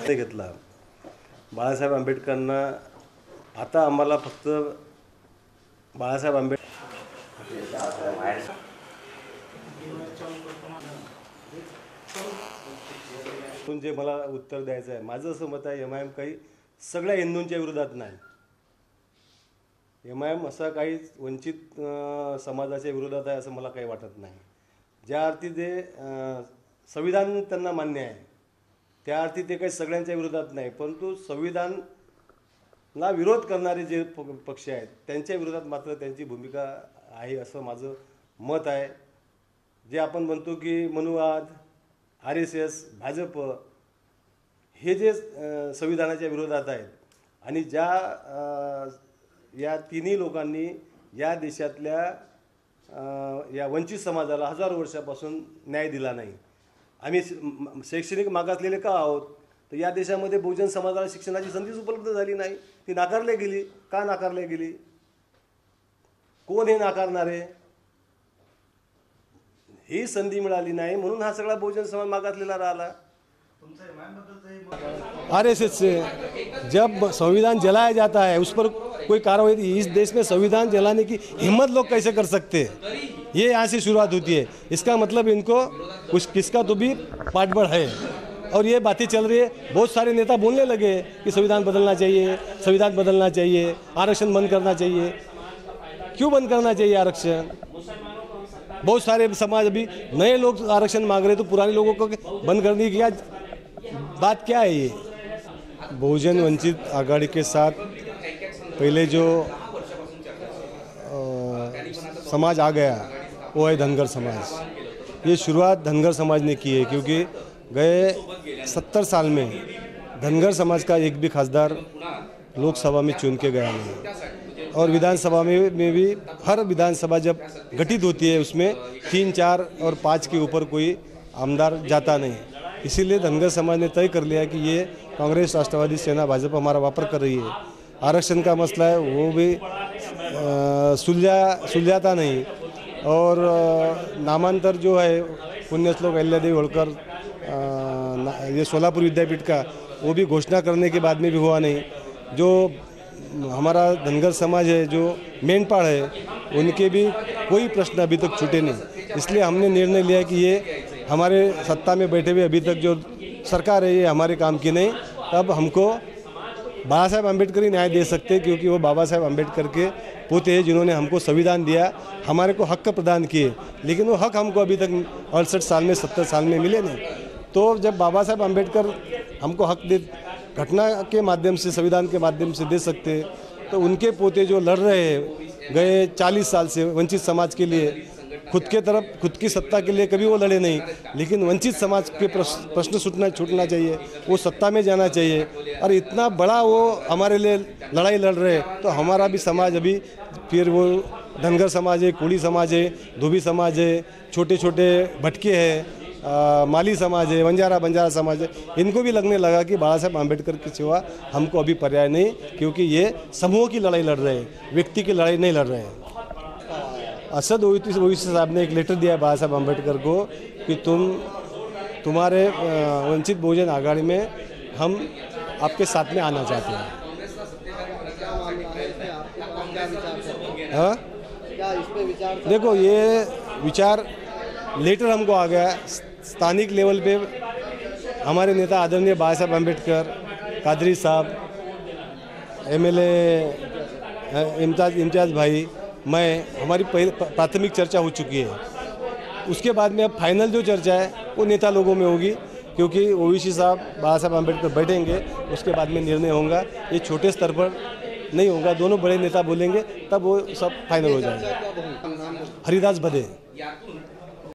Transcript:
घेतला बाळासाहेब आंबेडकरांना आता आम्हाला फक्त बाळासाहेब आंबेडकर जे मला उत्तर द्यायचं आहे, माझं असं मत आहे एमआयएम काही सगळ्या हिंदूंच्या विरोधात नाही. एमआयएम असा काही वंचित समाजाच्या विरोधात आहे असं मला काही वाटत नाही. ज्या अर्थी ते संविधान त्यांना मान्य आहे त्या अर्थी ते काही सगळ्यांच्या विरोधात नाही, परंतु संविधानला विरोध करणारे जे पक्ष आहेत त्यांच्या विरोधात मात्र त्यांची भूमिका आहे असं माझं मत आहे. जे आपण म्हणतो की मनुवाद, RSS, भाजप हे जे संविधानाच्या विरोधात आहेत आणि ज्या या तिन्ही लोकांनी या देशातल्या या वंचित समाजाला हजारो वर्षापासून न्याय दिला नाही. आम्ही शैक्षणिक मागासलेले का आहोत, तर या देशामध्ये बहुजन समाजाला शिक्षणाची संधीच उपलब्ध झाली नाही, ती नाकारली गेली. का नाकारली गेली? कोण हे नाकारणारे? ही संधी मिळाली नाही म्हणून हा सगळा बहुजन समाज मागासलेला राहिला. RSS से जब संविधान जलाया जाता है उस पर कोई कार्रवाई, इस देश में संविधान जलाने की हिम्मत लोग कैसे कर सकते हैं? ये यहाँ से शुरुआत होती है. इसका मतलब इनको कुछ किसका तो भी पाठबढ़ है और ये बातें चल रही है. बहुत सारे नेता बोलने लगे कि संविधान बदलना चाहिए, संविधान बदलना चाहिए, आरक्षण बंद करना चाहिए. क्यों बंद करना चाहिए आरक्षण? बहुत सारे समाज अभी नए लोग आरक्षण मांग रहे, तो पुराने लोगों को बंद करने की क्या बात क्या है? ये बहुजन वंचित आघाड़ी के साथ पहले जो समाज आ गया वो है धनगर समाज. ये शुरुआत धनगर समाज ने की है क्योंकि गए 70 साल में धनगर समाज का एक भी खासदार लोकसभा में चुन के गया नहीं और विधानसभा में भी हर विधानसभा जब गठित होती है उसमें 3, 4 और 5 के ऊपर कोई आमदार जाता नहीं. इसीलिए धनगर समाज ने तय कर लिया कि ये कांग्रेस, राष्ट्रवादी सेना, भाजपा हमारा वापर कर रही है. आरक्षण का मसला है वो भी सुलझाता नहीं और नामांतर जो है पुण्यश्लोक अहिल्यादेवी होळकर ये सोलापुर विद्यापीठ का वो भी घोषणा करने के बाद में भी हुआ नहीं. जो हमारा धनगर समाज है, जो मेंढपाल है, उनके भी कोई प्रश्न अभी तक छूटे नहीं. इसलिए हमने निर्णय लिया कि ये हमारे सत्ता में बैठे हुए अभी तक जो सरकार है ये हमारे काम की नहीं. तब हमको बाबा साहेब आम्बेडकर ही न्याय दे सकते क्योंकि वो बाबा साहेब आम्बेडकर के पोते हैं जिन्होंने हमको संविधान दिया, हमारे को हक प्रदान किए, लेकिन वो हक हमको अभी तक 68 साल में 70 साल में मिले नहीं. तो जब बाबा साहेब आम्बेडकर हमको हक दे घटना के माध्यम से, संविधान के माध्यम से दे सकते, तो उनके पोते जो लड़ रहे हैं गए 40 साल से वंचित समाज के लिए, खुद की सत्ता के लिए कभी वो लड़े नहीं, लेकिन वंचित समाज के प्रश्न छूटना चाहिए, वो सत्ता में जाना चाहिए. और इतना बड़ा वो हमारे लिए लड़ाई लड़ रहे हैं तो हमारा भी समाज अभी फिर वो धनगर समाज है, कोली समाज है, धोबी समाज है, छोटे छोटे भटके हैं, माली समाज है, बंजारा समाज है, इनको भी लगने लगा कि बाबा साहेब आम्बेडकर के सिवा हमको अभी पर्याय नहीं, क्योंकि ये समूह की लड़ाई लड़ रहे हैं, व्यक्ति की लड़ाई नहीं लड़ रहे हैं. असद ओवैसी साहब ने एक लेटर दिया बाबा साहेब आम्बेडकर को कि तुम्हारे वंचित बहुजन आघाड़ी में हम आपके साथ में आना चाहते हैं. हाँ, देखो ये विचार लेटर हमको आ गया. स्थानिक लेवल पे हमारे नेता आदरणीय बाबा साहेब आम्बेडकर, कादरी साहब, MLA इम्तियाज़ भाई, मैं, हमारी प्राथमिक चर्चा हो चुकी है. उसके बाद में अब फाइनल जो चर्चा है वो नेता लोगों में होगी क्योंकि ओवैसी साहब, बाबा साहेब आम्बेडकर बैठेंगे, उसके बाद में निर्णय होगा. ये छोटे स्तर पर नहीं होगा, दोनों बड़े नेता बोलेंगे तब वो सब फाइनल हो जाएगा. हरिदास बदे.